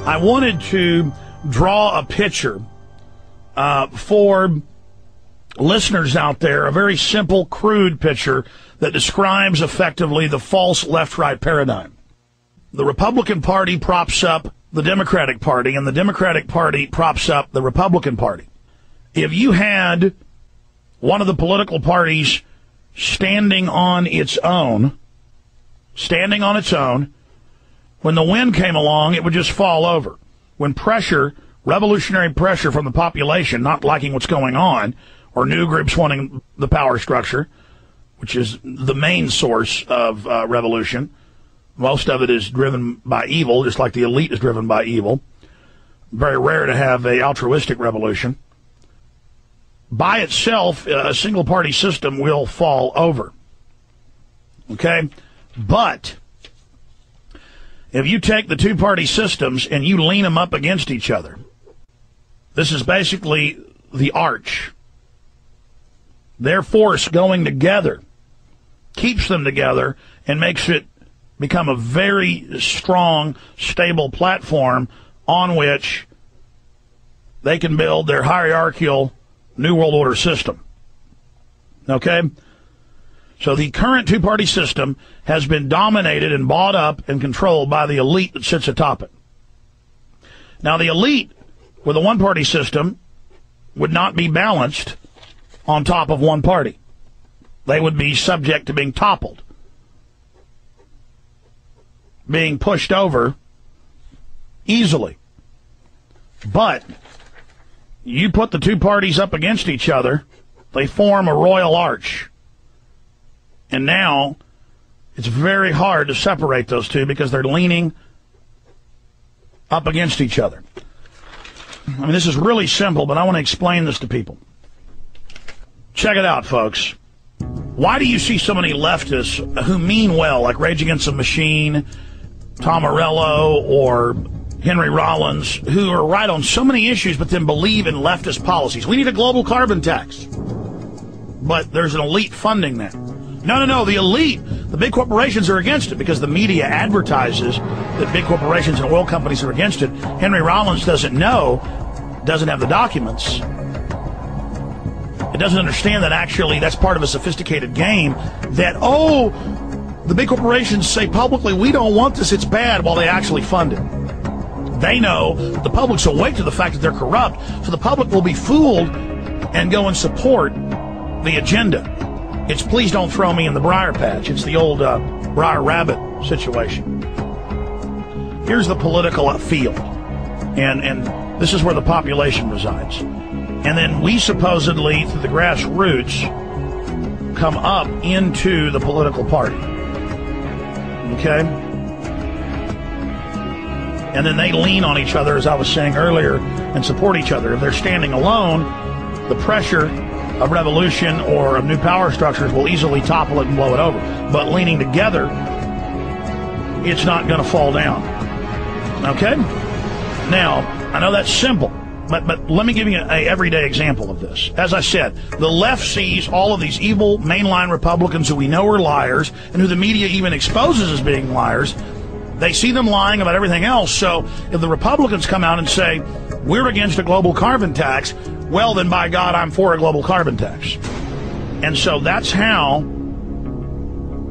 I wanted to draw a picture for listeners out there, a very simple, crude picture that describes effectively the false left-right paradigm. The Republican Party props up the Democratic Party, and the Democratic Party props up the Republican Party. If you had one of the political parties standing on its own, when the wind came along, it would just fall over. When pressure, revolutionary pressure from the population not liking what's going on, or new groups wanting the power structure, which is the main source of revolution. Most of it is driven by evil, just like the elite is driven by evil. Very rare to have an altruistic revolution. By itself, a single-party system will fall over. Okay? But if you take the two-party systems and you lean them up against each other, this is basically the arch. Their force going together keeps them together and makes it become a very strong, stable platform on which they can build their hierarchical New World Order system. Okay? So the current two-party system has been dominated and bought up and controlled by the elite that sits atop it. Now, the elite with a one-party system would not be balanced on top of one party. They would be subject to being toppled, being pushed over easily. But you put the two parties up against each other, they form a royal arch. And now it's very hard to separate those two because they're leaning up against each other. I mean, this is really simple, but I want to explain this to people. Check it out, folks. Why do you see so many leftists who mean well, like Rage Against the Machine, Tom Morello, or Henry Rollins, who are right on so many issues but then believe in leftist policies? We need a global carbon tax. But there's an elite funding that. No, the elite, the big corporations are against it because the media advertises that big corporations and oil companies are against it. Henry Rollins doesn't know, doesn't have the documents. It doesn't understand that actually that's part of a sophisticated game that, the big corporations say publicly, we don't want this, it's bad, while they actually fund it. They know the public's awake to the fact that they're corrupt, so the public will be fooled and go and support the agenda. It's please don't throw me in the briar patch. It's the old briar rabbit situation. Here's the political field, and this is where the population resides. And then we supposedly, through the grassroots, come up into the political party. Okay? And then they lean on each other, as I was saying earlier, and support each other. If they're standing alone, the pressure of revolution or of new power structures will easily topple it and blow it over. But leaning together, it's not going to fall down. Okay? Now, I know that's simple. But let me give you an everyday example of this. As I said, the left sees all of these evil mainline Republicans who we know are liars and who the media even exposes as being liars. They see them lying about everything else. So if the Republicans come out and say, we're against a global carbon tax, well, then by God, I'm for a global carbon tax. And so that's how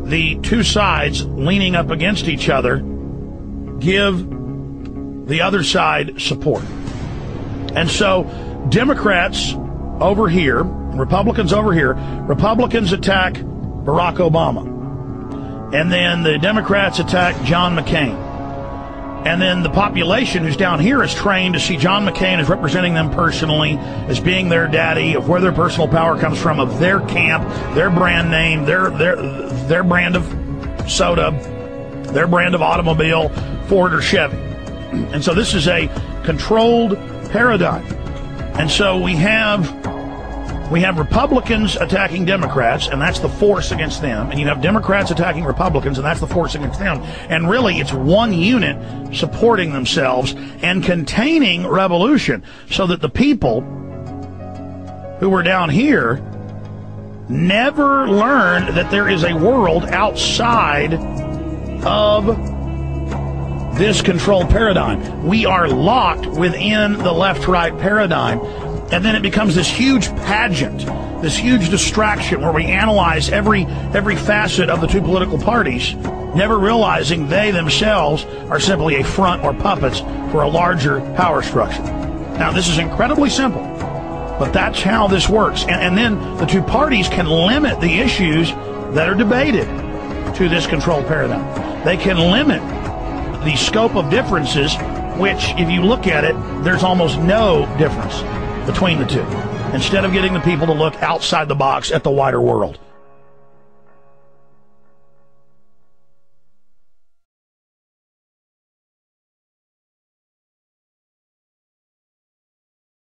the two sides leaning up against each other give the other side support. And so Democrats over here, Republicans over here, Republicans attack Barack Obama. And then the Democrats attack John McCain. And then the population who's down here is trained to see John McCain as representing them personally, as being their daddy, of where their personal power comes from, of their camp, their brand name, their brand of soda, their brand of automobile, Ford or Chevy. And so this is a controlled paradigm. And so we have Republicans attacking Democrats, and that's the force against them. And you have Democrats attacking Republicans, and that's the force against them. And really, it's one unit supporting themselves and containing revolution, so that the people who were down here never learned that there is a world outside of this control paradigm. We are locked within the left-right paradigm, and then it becomes this huge pageant, this huge distraction where we analyze every facet of the two political parties, never realizing they themselves are simply a front or puppets for a larger power structure. Now, this is incredibly simple, but that's how this works. And then the two parties can limit the issues that are debated to this control paradigm. They can limit the scope of differences, which, if you look at it, there's almost no difference between the two, instead of getting the people to look outside the box at the wider world.